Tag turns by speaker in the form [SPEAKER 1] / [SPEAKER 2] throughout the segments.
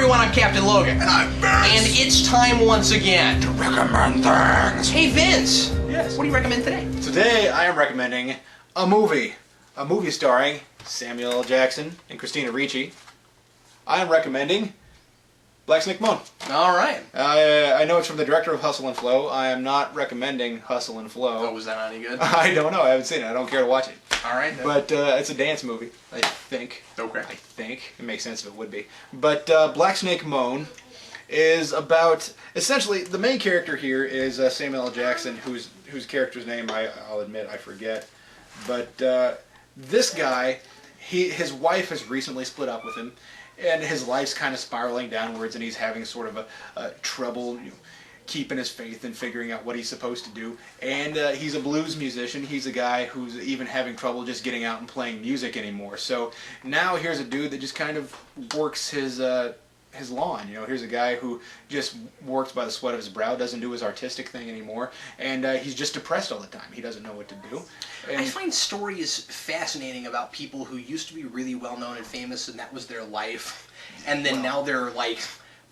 [SPEAKER 1] everyone, I'm Captain Logan.
[SPEAKER 2] And I'm Vince.
[SPEAKER 1] And it's time once again
[SPEAKER 2] to recommend things.
[SPEAKER 1] Hey Vince!
[SPEAKER 2] Yes?
[SPEAKER 1] What do you recommend today?
[SPEAKER 2] Today I am recommending a movie. A movie starring Samuel L. Jackson and Christina Ricci. I am recommending Snake Moan.
[SPEAKER 1] Alright.
[SPEAKER 2] I know it's from the director of Hustle and Flow. I am not recommending Hustle and Flow.
[SPEAKER 1] Oh, was that not any good?
[SPEAKER 2] I don't know. I haven't seen it. I don't care to watch it.
[SPEAKER 1] Alright.
[SPEAKER 2] But it's a dance movie, I think.
[SPEAKER 1] Okay.
[SPEAKER 2] I think. It makes sense if it would be. But Snake Moan is about, essentially, the main character here is Samuel L. Jackson, whose character's name I'll admit I forget. But this guy, his wife has recently split up with him, and his life's kind of spiraling downwards, and he's having sort of a trouble keeping his faith and figuring out what he's supposed to do. And he's a blues musician. He's a guy who's even having trouble just getting out and playing music anymore. So now here's a dude that just kind of works his lawn. You know, here's a guy who just works by the sweat of his brow, doesn't do his artistic thing anymore, and he's just depressed all the time. He doesn't know what to do. And
[SPEAKER 1] I find stories fascinating about people who used to be really well known and famous, and that was their life, and then now they're like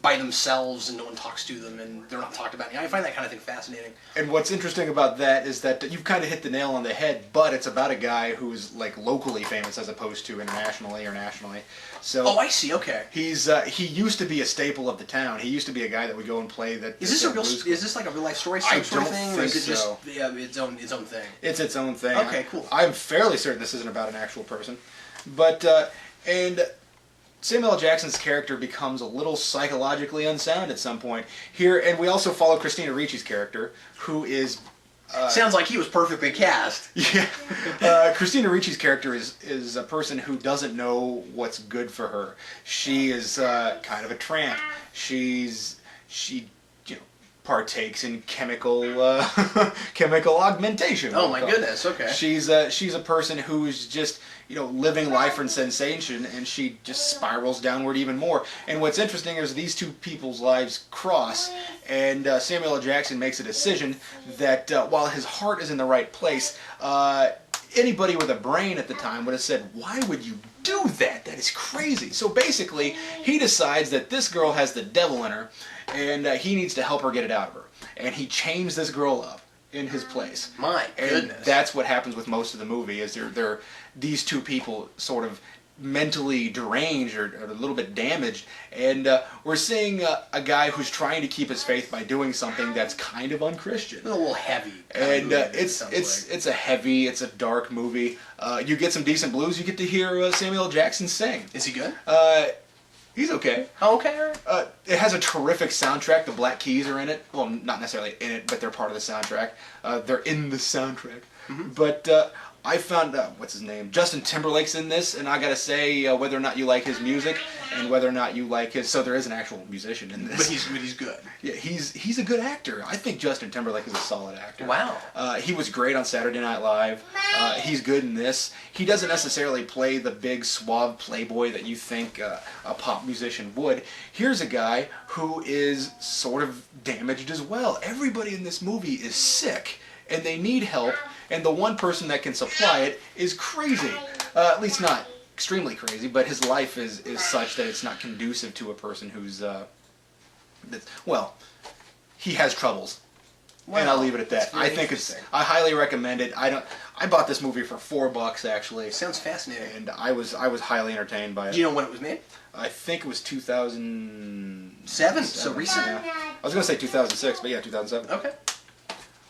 [SPEAKER 1] by themselves and no one talks to them and they're not talked about. I find that kind of thing fascinating.
[SPEAKER 2] And what's interesting about that is that you've kind of hit the nail on the head, but it's about a guy who's like locally famous as opposed to internationally or nationally. So
[SPEAKER 1] oh, I see. Okay.
[SPEAKER 2] He used to be a staple of the town. He used to be a guy that would go and play that.
[SPEAKER 1] Is this a real? Is this like a real life story
[SPEAKER 2] I
[SPEAKER 1] sort of
[SPEAKER 2] don't
[SPEAKER 1] thing,
[SPEAKER 2] think
[SPEAKER 1] or is it just
[SPEAKER 2] so.
[SPEAKER 1] its own thing?
[SPEAKER 2] It's its own thing.
[SPEAKER 1] Okay, cool.
[SPEAKER 2] I'm fairly certain this isn't about an actual person, but and Samuel L. Jackson's character becomes a little psychologically unsound at some point here, and we also follow Christina Ricci's character, who is.
[SPEAKER 1] Sounds like he was perfectly cast.
[SPEAKER 2] Yeah. Christina Ricci's character is a person who doesn't know what's good for her. She is kind of a tramp. She partakes in chemical augmentation.
[SPEAKER 1] Oh my goodness! Okay.
[SPEAKER 2] She's a person who's just living life for sensation, and she just spirals downward even more. And what's interesting is these two people's lives cross, and Samuel L. Jackson makes a decision that while his heart is in the right place, anybody with a brain at the time would have said, "Why would you do that? That is crazy." So basically, he decides that this girl has the devil in her, and he needs to help her get it out of her. And he chains this girl up in his place.
[SPEAKER 1] My goodness.
[SPEAKER 2] And that's what happens with most of the movie, is they're these two people sort of mentally deranged or a little bit damaged, and we're seeing a guy who's trying to keep his faith by doing something that's kind of unchristian.
[SPEAKER 1] A little heavy.
[SPEAKER 2] And it's a heavy, it's a dark movie. You get some decent blues. You get to hear Samuel L. Jackson sing.
[SPEAKER 1] Is he good?
[SPEAKER 2] He's okay.
[SPEAKER 1] Oh, okay.
[SPEAKER 2] It has a terrific soundtrack. The Black Keys are in it. Well, not necessarily in it, but they're part of the soundtrack. They're in the soundtrack. Mm-hmm. But I found what's his name? Justin Timberlake's in this, and I gotta say, whether or not you like his music, and whether or not you like his, so there is an actual musician in this.
[SPEAKER 1] But he's good.
[SPEAKER 2] Yeah, he's a good actor. I think Justin Timberlake is a solid actor.
[SPEAKER 1] Wow.
[SPEAKER 2] He was great on Saturday Night Live. He's good in this. He doesn't necessarily play the big suave playboy that you think a pop musician would. Here's a guy who is sort of damaged as well. Everybody in this movie is sick, and they need help. And the one person that can supply it is crazy. At least not extremely crazy, but his life is such that it's not conducive to a person who's, well, he has troubles. Well, and I'll leave it at that.
[SPEAKER 1] Really
[SPEAKER 2] I highly recommend it. I bought this movie for $4 actually.
[SPEAKER 1] Sounds fascinating.
[SPEAKER 2] And I was highly entertained by it.
[SPEAKER 1] Do you know when it was made?
[SPEAKER 2] I think it was 2007.
[SPEAKER 1] So recent.
[SPEAKER 2] Yeah. I was gonna say 2006, but yeah, 2007.
[SPEAKER 1] Okay.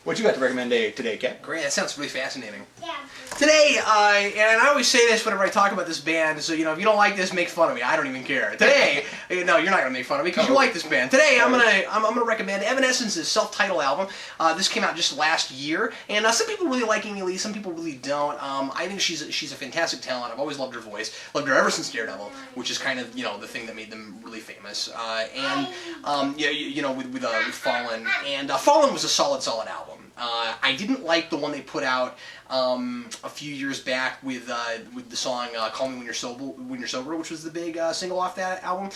[SPEAKER 2] What you got to recommend today, Cap?
[SPEAKER 1] Great, that sounds really fascinating. Yeah. Today, and I always say this whenever I talk about this band, so if you don't like this, make fun of me. I don't even care. Today, no, you're not gonna make fun of me because you like this band. Today, I'm gonna recommend Evanescence's self-titled album. This came out just last year, and some people really like Amy Lee, some people really don't. I think she's a fantastic talent. I've always loved her voice. Loved her ever since Daredevil, which is kind of the thing that made them really famous. With Fallen, and Fallen was a solid album. I didn't like the one they put out a few years back with the song "Call Me When You're Sober," which was the big single off that album.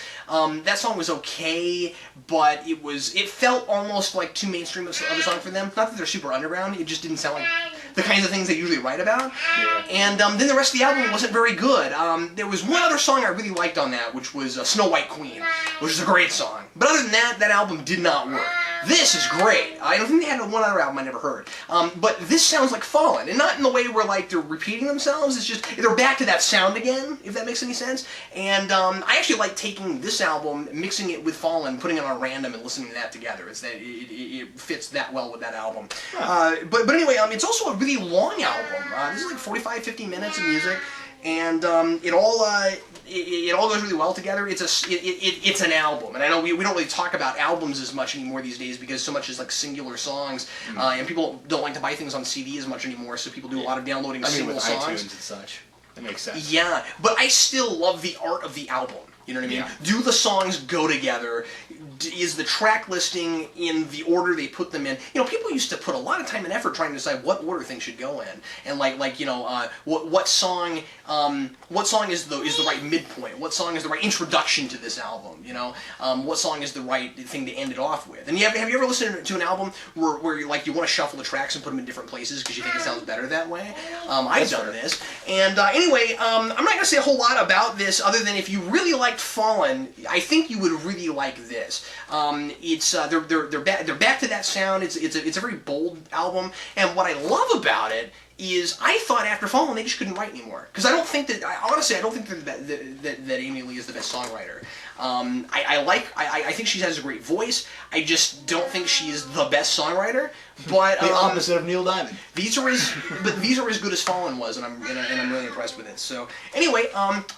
[SPEAKER 1] That song was okay, but it felt almost like too mainstream of a song for them. Not that they're super underground; it just didn't sound like the kinds of things they usually write about.
[SPEAKER 2] Yeah.
[SPEAKER 1] And then the rest of the album wasn't very good. There was one other song I really liked on that, which was Snow White Queen, which is a great song. But other than that, that album did not work. This is great. I don't think they had one other album I never heard. But this sounds like Fallen, and not in the way where like they're repeating themselves. It's just they're back to that sound again, if that makes any sense. And I actually like taking this album, mixing it with Fallen, putting it on random, and listening to that together. It's that it fits that well with that album. But anyway, it's also a really long album. This is like 45, 50 minutes of music. And it all goes really well together. It's an album, and I know we don't really talk about albums as much anymore these days because so much is like singular songs, and people don't like to buy things on CD as much anymore. So people do a lot of downloading single songs.
[SPEAKER 2] iTunes and such. That makes sense.
[SPEAKER 1] Yeah, but I still love the art of the album. You know what I mean?
[SPEAKER 2] Yeah.
[SPEAKER 1] Do the songs go together? Is the track listing in the order they put them in? You know, people used to put a lot of time and effort trying to decide what order things should go in, and what song is the right midpoint? What song is the right introduction to this album? You know, what song is the right thing to end it off with? And have you ever listened to an album where you want to shuffle the tracks and put them in different places because you think it sounds better that way? I've done this, and anyway, I'm not going to say a whole lot about this other than if you really liked Fallen, I think you would really like this. They're back to that sound. It's a very bold album, and what I love about it is I thought after Fallen they just couldn't write anymore because I don't think that Amy Lee is the best songwriter. I think she has a great voice. I just don't think she's the best songwriter. But
[SPEAKER 2] the opposite of Neil Diamond.
[SPEAKER 1] These are as good as Fallen was, and I'm really impressed with it. So anyway,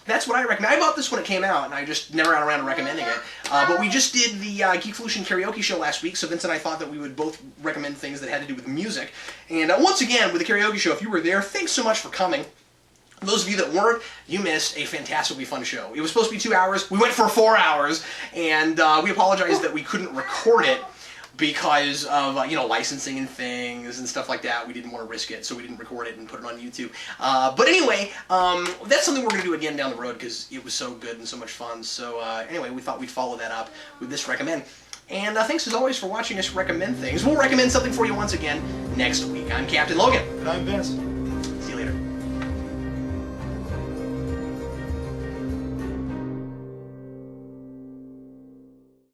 [SPEAKER 1] that's what I recommend. I bought this when it came out, and I just never got around to recommending it. But we just did the Geekvolution karaoke show last week, so Vince and I thought that we would both recommend things that had to do with music. And once again, with the karaoke show, if you were there, thanks so much for coming. Those of you that weren't, you missed a fantastically fun show. It was supposed to be 2 hours. We went for 4 hours, and we apologize that we couldn't record it because of licensing and things and stuff like that. We didn't want to risk it, so we didn't record it and put it on YouTube. But anyway, that's something we're going to do again down the road because it was so good and so much fun. So anyway, we thought we'd follow that up with this recommend. And thanks as always for watching us recommend things. We'll recommend something for you once again next week. I'm Captain Logan.
[SPEAKER 2] And I'm Vince.